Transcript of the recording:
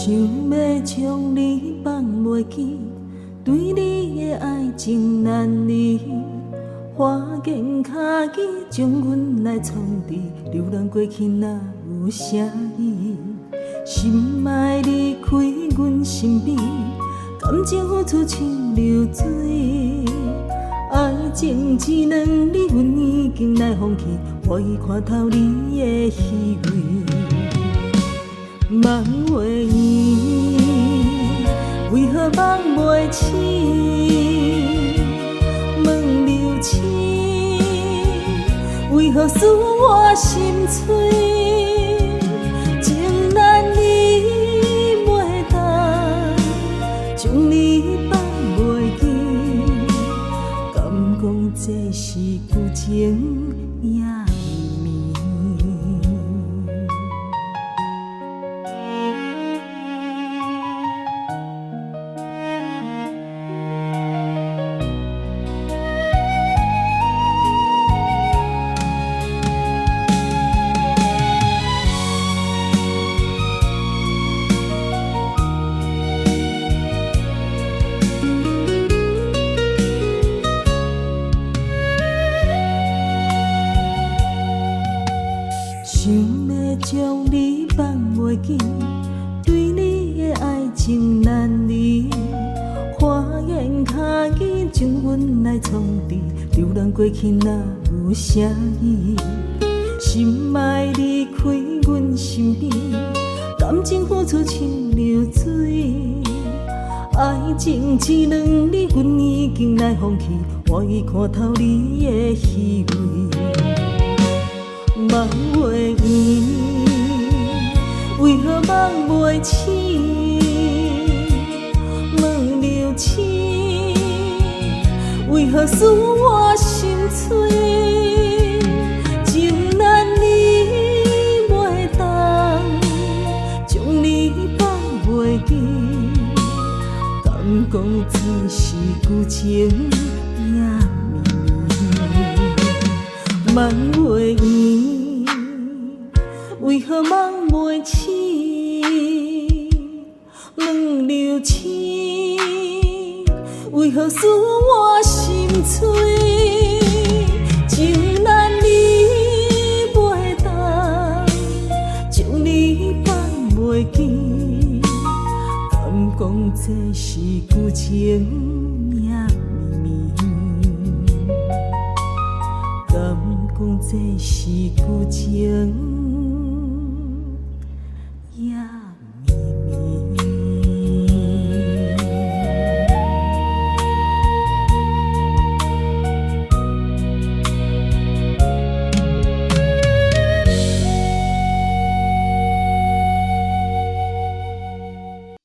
想要将你放袂记，对你的爱情难离。花间脚机将阮来创治，流浪过去哪有啥意？心爱离开阮身边，感情付出像流水。爱情只两字，阮已经来放弃，我已看透你的虚伪。梦话圆，为何梦袂醒？问流星，为何使我心碎？情难离，袂当将你放袂记，敢讲这是旧情也绵绵？想要将你放袂记，对你的爱情难离。花言巧语将阮来创治，流浪过去哪有啥意？心爱离开阮身边，感情付出像流水。爱情只两字，阮已经来放弃，我已看透你的虚伪。梦话圆，为何梦袂醒？问流星，为何使我心碎？情难离，袂当将你放袂记，敢讲只是旧情也绵绵？梦话圆，为何梦袂醒？问流星，为何使我心碎？情难离，袂当将你放袂记，敢讲这是旧情也绵绵？敢讲这是旧情？呀。